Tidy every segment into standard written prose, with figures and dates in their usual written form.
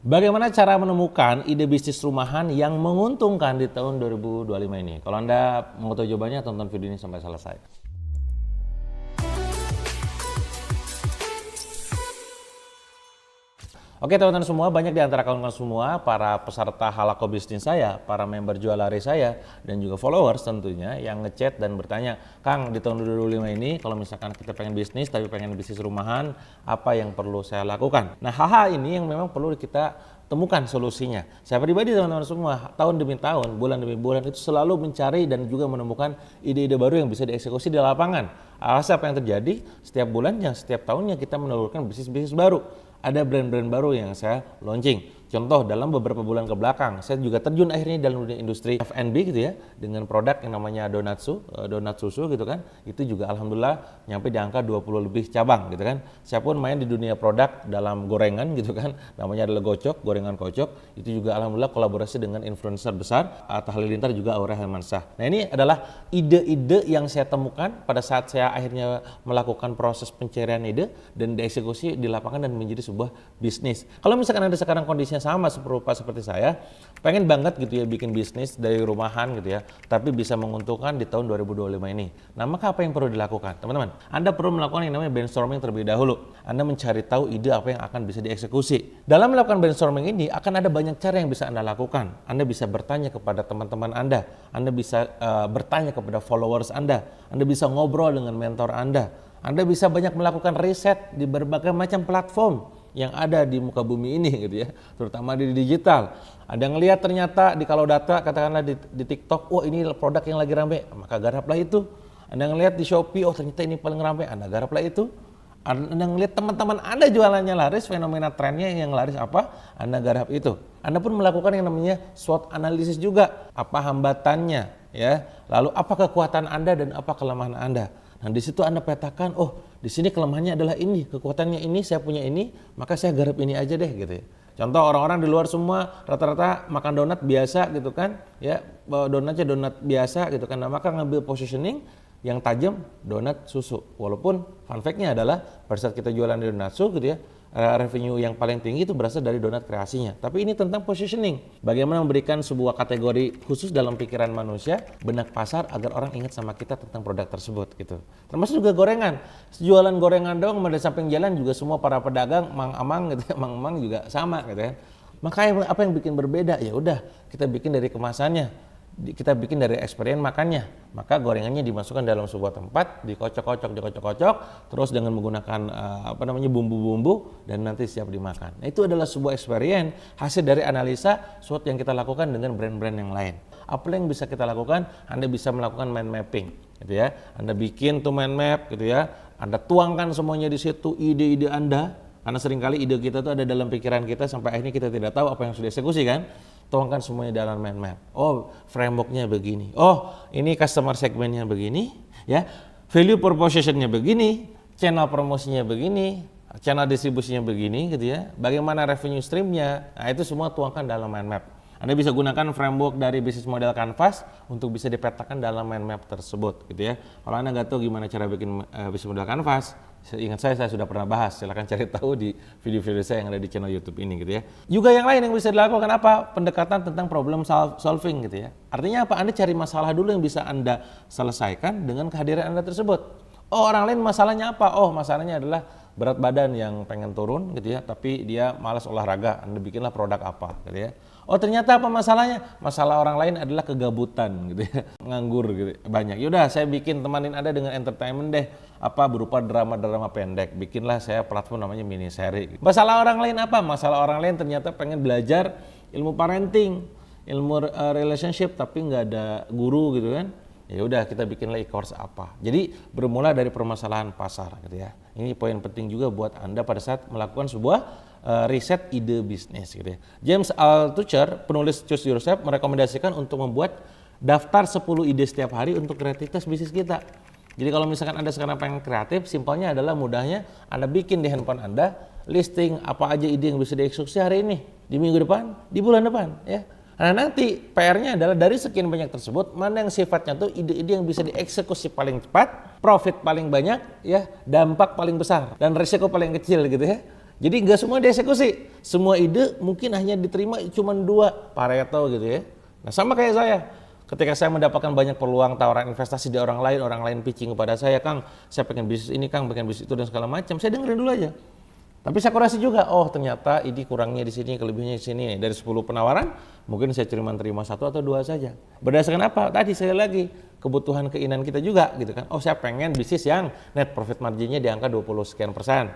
Bagaimana cara menemukan ide bisnis rumahan yang menguntungkan di tahun 2025 ini? Kalau Anda mau tahu jawabannya, tonton video ini sampai selesai. Oke teman-teman semua, banyak di antara kawan-kawan semua, para peserta Halako bisnis saya, para member jual lari saya, dan juga followers tentunya yang ngechat dan bertanya, Kang di tahun 2025 ini kalau misalkan kita pengen bisnis tapi pengen bisnis rumahan, apa yang perlu saya lakukan? Nah hal-hal ini yang memang perlu kita temukan solusinya. Saya pribadi teman-teman semua, tahun demi tahun, bulan demi bulan itu selalu mencari dan juga menemukan ide-ide baru yang bisa dieksekusi di lapangan. Alasan apa yang terjadi? Setiap bulannya, setiap tahunnya kita menelurkan bisnis-bisnis baru. Ada brand-brand baru yang saya launching. Contoh dalam beberapa bulan ke belakang, saya juga terjun akhirnya dalam dunia industri F&B gitu ya, dengan produk yang namanya donat susu gitu kan. Itu juga alhamdulillah nyampe di angka 20 lebih cabang gitu kan. Saya pun main di dunia produk dalam gorengan gitu kan, namanya adalah Gocok, gorengan Kocok. Itu juga alhamdulillah kolaborasi dengan influencer besar, Atta Halilintar juga Aurel Hermansyah. Nah ini adalah ide-ide yang saya temukan pada saat saya akhirnya melakukan proses pencarian ide dan dieksekusi di lapangan dan menjadi sebuah bisnis. Kalau misalkan Anda sekarang kondisinya sama serupa seperti saya, pengen banget gitu ya bikin bisnis dari rumahan gitu ya, tapi bisa menguntungkan di tahun 2025 ini. Nah maka apa yang perlu dilakukan? Teman-teman, Anda perlu melakukan yang namanya brainstorming terlebih dahulu. Anda mencari tahu ide apa yang akan bisa dieksekusi. Dalam melakukan brainstorming ini akan ada banyak cara yang bisa Anda lakukan. Anda bisa bertanya kepada teman-teman Anda bisa bertanya kepada followers Anda bisa ngobrol dengan mentor Anda bisa banyak melakukan riset di berbagai macam platform yang ada di muka bumi ini gitu ya, terutama di digital. Ada ngelihat ternyata di kalau data katakanlah di TikTok, oh ini produk yang lagi rame, maka garaplah itu. Anda ngelihat di Shopee, oh ternyata ini paling rame, Anda garaplah itu. Anda ngelihat teman-teman Anda jualannya laris, fenomena trennya yang laris apa, Anda garap itu. Anda pun melakukan yang namanya SWOT analisis juga, apa hambatannya ya, lalu apa kekuatan Anda dan apa kelemahan Anda. Nah di situ Anda petakan, oh di sini kelemahannya adalah ini, kekuatannya ini, saya punya ini, maka saya garap ini aja deh gitu ya. Contoh orang-orang di luar semua rata-rata makan donat biasa gitu kan, ya donatnya donat biasa gitu kan, nah, maka ngambil positioning yang tajam donat susu. Walaupun fun fact-nya adalah pada saat kita jualan di donat susu gitu ya, revenue yang paling tinggi itu berasal dari donat kreasinya. Tapi ini tentang positioning. Bagaimana memberikan sebuah kategori khusus dalam pikiran manusia, benak pasar agar orang ingat sama kita tentang produk tersebut gitu. Termasuk juga gorengan. Jualan gorengan doang di samping jalan juga semua para pedagang mang-amang gitu ya, mang-amang juga sama gitu ya. Maka apa yang bikin berbeda? Ya udah, kita bikin dari kemasannya. Kita bikin dari experience makannya, maka gorengannya dimasukkan dalam sebuah tempat, dikocok-kocok, terus dengan menggunakan bumbu-bumbu dan nanti siap dimakan. Nah itu adalah sebuah experience hasil dari analisa SWOT yang kita lakukan dengan brand-brand yang lain. Apa yang bisa kita lakukan? Anda bisa melakukan mind mapping, gitu ya. Anda bikin tuh mind map, gitu ya. Anda tuangkan semuanya di situ, ide-ide Anda. Karena seringkali ide kita tuh ada dalam pikiran kita sampai akhirnya kita tidak tahu apa yang sudah dieksekusi kan. Tuangkan semuanya dalam mind map. Oh, frameworknya begini. Oh, ini customer segmentnya begini, ya. Value propositionnya begini, channel promosinya begini, channel distribusinya begini, gitu ya. Bagaimana revenue streamnya? Nah, itu semua tuangkan dalam mind map. Anda bisa gunakan framework dari bisnis model Canvas untuk bisa dipetakan dalam mind map tersebut, gitu ya. Kalau Anda nggak tahu gimana cara bikin bisnis model Canvas, ingat saya sudah pernah bahas, silahkan cari tahu di video-video saya yang ada di channel YouTube ini gitu ya. Juga yang lain yang bisa dilakukan apa? Pendekatan tentang problem solving gitu ya. Artinya apa? Anda cari masalah dulu yang bisa Anda selesaikan dengan kehadiran Anda tersebut. Oh orang lain masalahnya apa? Oh masalahnya adalah berat badan yang pengen turun gitu ya, tapi dia malas olahraga. Anda bikinlah produk apa gitu ya. Oh ternyata apa masalahnya? Masalah orang lain adalah kegabutan gitu ya, nganggur gitu banyak. Yaudah saya bikin temanin Anda dengan entertainment deh, apa berupa drama-drama pendek. Bikinlah saya platform namanya mini seri. Masalah orang lain apa? Masalah orang lain ternyata pengen belajar ilmu parenting, ilmu relationship tapi nggak ada guru gitu kan. Ya udah kita bikinlah e-course apa. Jadi bermula dari permasalahan pasar gitu ya. Ini poin penting juga buat Anda pada saat melakukan sebuah riset ide bisnis gitu ya. James Altucher, penulis Choose Yourself, merekomendasikan untuk membuat daftar 10 ide setiap hari untuk kreativitas bisnis kita. Jadi kalau misalkan Anda sekarang pengen kreatif, simpelnya adalah mudahnya Anda bikin di handphone Anda listing apa aja ide yang bisa dieksekusi hari ini, di minggu depan, di bulan depan ya. Nah nanti PR-nya adalah dari sekian banyak tersebut, mana yang sifatnya tuh ide-ide yang bisa dieksekusi paling cepat, profit paling banyak, ya, dampak paling besar, dan risiko paling kecil gitu ya. Jadi nggak semua dieksekusi. Semua ide mungkin hanya diterima cuma 2, Pareto gitu ya. Nah sama kayak saya. Ketika saya mendapatkan banyak peluang tawaran investasi dari orang lain pitching kepada saya, Kang, saya pengen bisnis ini, Kang, pengen bisnis itu dan segala macam. Saya dengerin dulu aja. Tapi saya kurasi juga, oh ternyata ini kurangnya di sini, kelebihannya di sini. Dari 10 penawaran, mungkin saya terima 1 atau 2 saja. Berdasarkan apa? Tadi saya lagi, kebutuhan keinginan kita juga gitu kan. Oh saya pengen bisnis yang net profit marginnya di angka 20 sekian persen.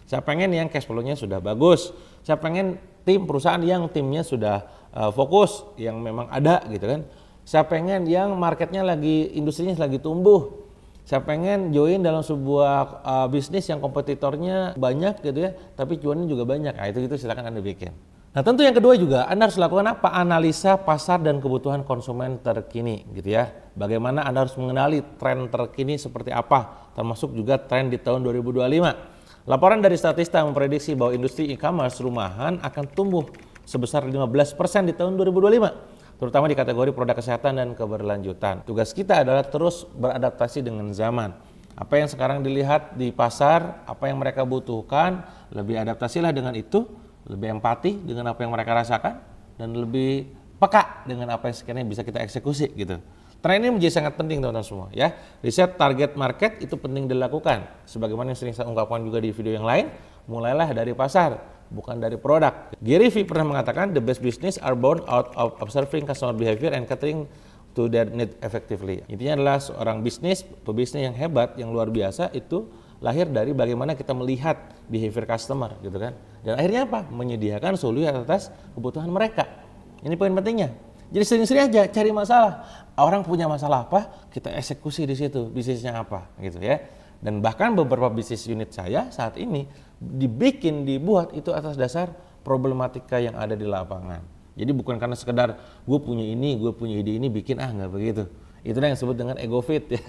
Saya pengen yang cash flow-nya sudah bagus. Saya pengen tim perusahaan yang timnya sudah fokus, yang memang ada gitu kan. Saya pengen yang marketnya lagi, industrinya lagi tumbuh. Saya pengen join dalam sebuah bisnis yang kompetitornya banyak gitu ya, tapi cuannya juga banyak. Nah itu silakan Anda bikin. Nah tentu yang kedua juga Anda harus lakukan apa? Analisa pasar dan kebutuhan konsumen terkini gitu ya. Bagaimana Anda harus mengenali tren terkini seperti apa, termasuk juga tren di tahun 2025. Laporan dari Statista memprediksi bahwa industri e-commerce rumahan akan tumbuh sebesar 15% di tahun 2025. Terutama di kategori produk kesehatan dan keberlanjutan. Tugas kita adalah terus beradaptasi dengan zaman. Apa yang sekarang dilihat di pasar, apa yang mereka butuhkan, lebih adaptasilah dengan itu, lebih empati dengan apa yang mereka rasakan, dan lebih peka dengan apa yang sekiranya bisa kita eksekusi gitu. Tren ini menjadi sangat penting teman-teman semua ya. Riset target market itu penting dilakukan. Sebagaimana yang sering saya ungkapkan juga di video yang lain, mulailah dari pasar, bukan dari produk. Gary Vee pernah mengatakan, the best business are born out of observing customer behavior and catering to their need effectively. Intinya adalah seorang pebisnis yang hebat, yang luar biasa itu lahir dari bagaimana kita melihat behavior customer gitu kan. Dan akhirnya apa? Menyediakan solusi atas kebutuhan mereka. Ini poin pentingnya. Jadi sering-sering aja cari masalah. Orang punya masalah apa, kita eksekusi di situ, bisnisnya apa gitu ya. Dan bahkan beberapa bisnis unit saya saat ini dibuat itu atas dasar problematika yang ada di lapangan. Jadi bukan karena sekedar gue punya ini, gue punya ide ini, bikin nggak begitu. Itulah yang disebut dengan ego fit ya.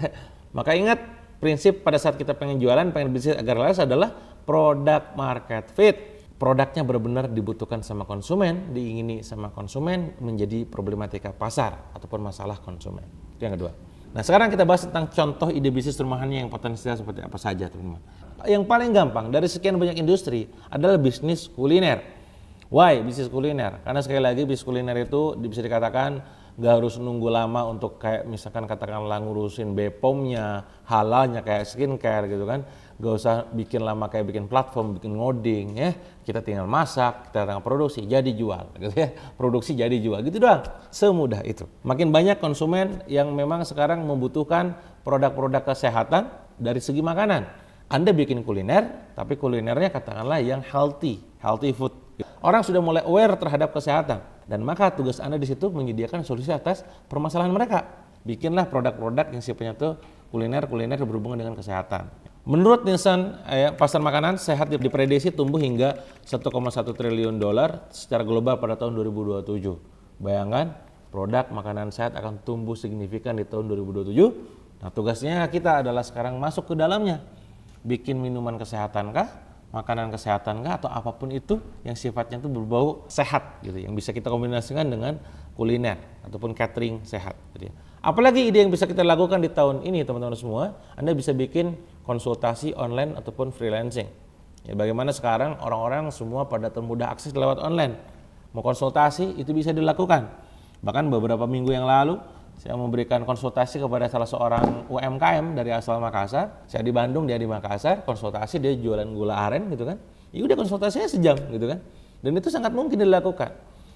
Maka ingat, prinsip pada saat kita pengen jualan, pengen bisnis agar laris adalah product market fit. Produknya benar-benar dibutuhkan sama konsumen, diingini sama konsumen, menjadi problematika pasar ataupun masalah konsumen. Itu yang kedua. Nah sekarang kita bahas tentang contoh ide bisnis rumahannya yang potensial seperti apa saja teman-teman. Yang paling gampang dari sekian banyak industri adalah bisnis kuliner. Why bisnis kuliner? Karena sekali lagi bisnis kuliner itu bisa dikatakan nggak harus nunggu lama untuk kayak misalkan katakanlah ngurusin BPOM-nya, halalnya kayak skincare gitu kan. Gak usah bikin lama kayak bikin platform, bikin ngoding ya. Kita tinggal masak, kita tinggal produksi, jadi jual gitu ya. Produksi jadi jual gitu doang. Semudah itu. Makin banyak konsumen yang memang sekarang membutuhkan produk-produk kesehatan dari segi makanan. Anda bikin kuliner, tapi kulinernya katakanlah yang healthy food. Orang sudah mulai aware terhadap kesehatan dan maka tugas Anda di situ menyediakan solusi atas permasalahan mereka. Bikinlah produk-produk yang sifatnya tuh kuliner berhubungan dengan kesehatan. Menurut Nielsen, pasar makanan sehat diprediksi tumbuh hingga 1,1 triliun dolar secara global pada tahun 2027. Bayangkan, produk makanan sehat akan tumbuh signifikan di tahun 2027. Nah, tugasnya kita adalah sekarang masuk ke dalamnya. Bikin minuman kesehatan kah, makanan kesehatan kah, atau apapun itu yang sifatnya itu berbau sehat gitu, yang bisa kita kombinasikan dengan kuliner ataupun catering sehat gitu ya. Apalagi ide yang bisa kita lakukan di tahun ini teman-teman semua, Anda bisa bikin konsultasi online ataupun freelancing. Ya, bagaimana sekarang orang-orang semua pada termudah akses lewat online. Mau konsultasi itu bisa dilakukan. Bahkan beberapa minggu yang lalu saya memberikan konsultasi kepada salah seorang UMKM dari asal Makassar. Saya di Bandung, dia di Makassar, konsultasi, dia jualan gula aren gitu kan. Ya udah konsultasinya sejam gitu kan. Dan itu sangat mungkin dilakukan.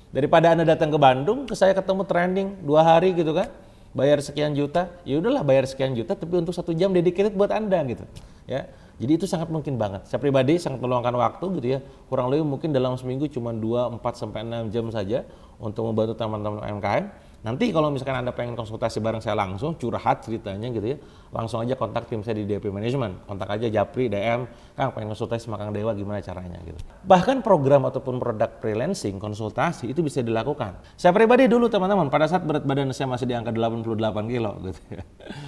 Daripada Anda datang ke Bandung, ke saya ketemu trending 2 hari gitu kan. Bayar sekian juta, ya udahlah bayar sekian juta tapi untuk 1 jam dedicated buat Anda gitu ya. Jadi itu sangat mungkin banget. Saya pribadi sangat meluangkan waktu gitu ya, kurang lebih mungkin dalam seminggu cuma 2, 4 sampai 6 jam saja untuk membantu teman-teman UMKM. Nanti kalau misalkan Anda pengen konsultasi bareng saya langsung, curhat ceritanya gitu ya, langsung aja kontak tim saya di DP Management. Kontak aja Japri, DM, Kang pengen konsultasi sama Kang Dewa gimana caranya gitu. Bahkan program ataupun produk freelancing, konsultasi itu bisa dilakukan. Saya pribadi dulu teman-teman, pada saat berat badan saya masih di angka 88 kilo gitu ya.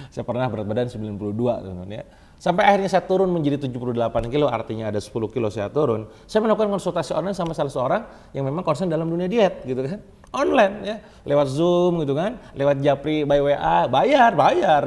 Saya pernah berat badan 92 teman-teman ya. Sampai akhirnya saya turun menjadi 78 kilo, artinya ada 10 kilo saya turun. Saya melakukan konsultasi online sama salah seorang yang memang concern dalam dunia diet gitu kan. Online ya, lewat Zoom gitu kan, lewat Japri by WA, bayar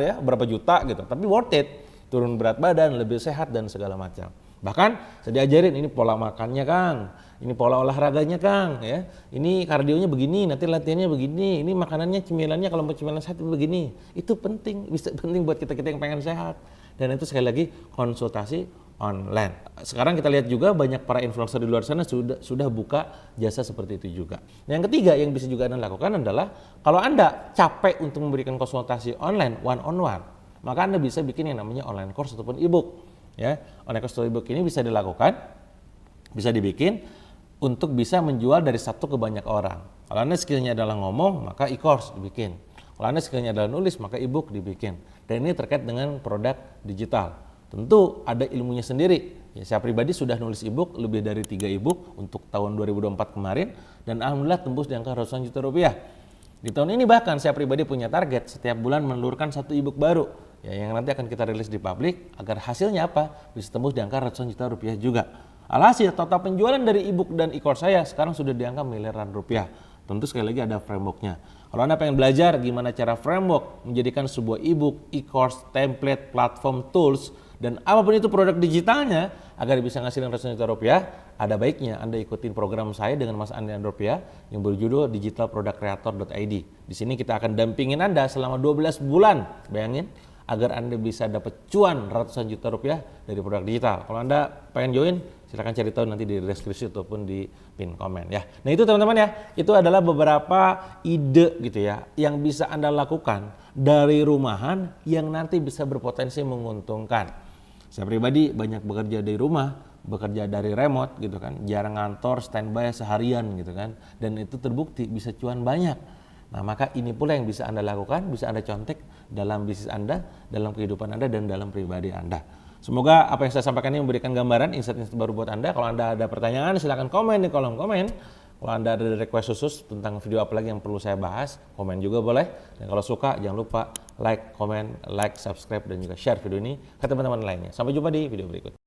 ya, berapa juta gitu, tapi worth it, turun berat badan, lebih sehat dan segala macam. Bahkan saya diajarin ini pola makannya Kang, ini pola olahraganya Kang, ya. Ini kardionya begini, nanti latihannya begini, ini makanannya cemilannya kalau mau cemilan sehat begini. Itu penting, bisa penting buat kita-kita yang pengen sehat. Dan itu sekali lagi konsultasi online. Sekarang kita lihat juga banyak para influencer di luar sana sudah buka jasa seperti itu juga. Yang ketiga yang bisa juga Anda lakukan adalah kalau Anda capek untuk memberikan konsultasi online one on one, maka Anda bisa bikin yang namanya online course ataupun ebook. Ya, online course atau ebook ini bisa dilakukan, bisa dibikin untuk bisa menjual dari satu ke banyak orang. Kalau Anda skillnya adalah ngomong, maka e-course dibikin. Kalau Anda skillnya adalah nulis, maka ebook dibikin. Dan ini terkait dengan produk digital. Tentu ada ilmunya sendiri. Ya, saya pribadi sudah nulis ebook lebih dari 3 ebook untuk tahun 2024 kemarin dan alhamdulillah tembus di angka ratusan juta rupiah. Di tahun ini bahkan saya pribadi punya target setiap bulan menelurkan 1 ebook baru ya, yang nanti akan kita rilis di publik agar hasilnya apa? Bisa tembus di angka ratusan juta rupiah juga. Alhasil total penjualan dari ebook dan e-course saya sekarang sudah di angka miliaran rupiah. Tentu sekali lagi ada frameworknya. Kalau Anda pengen belajar gimana cara framework menjadikan sebuah ebook, e-course, template, platform, tools, dan apapun itu produk digitalnya agar bisa ngasilin ratusan juta rupiah, ada baiknya Anda ikutin program saya dengan Mas Andi Andropia yang berjudul digitalproductcreator.id. Di sini kita akan dampingin Anda selama 12 bulan, bayangin, agar Anda bisa dapat cuan ratusan juta rupiah dari produk digital. Kalau Anda pengen join, silahkan cari tahu nanti di deskripsi ataupun di pin komen ya. Nah itu teman-teman ya, itu adalah beberapa ide gitu ya yang bisa Anda lakukan dari rumahan yang nanti bisa berpotensi menguntungkan. Saya pribadi banyak bekerja dari rumah, bekerja dari remote gitu kan, jarang ngantor, standby seharian gitu kan, dan itu terbukti bisa cuan banyak. Nah maka ini pula yang bisa Anda lakukan, bisa Anda contek dalam bisnis Anda, dalam kehidupan Anda, dan dalam pribadi Anda. Semoga apa yang saya sampaikan ini memberikan gambaran, insight-insight baru buat Anda. Kalau Anda ada pertanyaan silahkan komen di kolom komen. Kalau Anda ada request khusus tentang video apa lagi yang perlu saya bahas, komen juga boleh. Dan kalau suka jangan lupa like, comment, subscribe, dan juga share video ini ke teman-teman lainnya. Sampai jumpa di video berikutnya.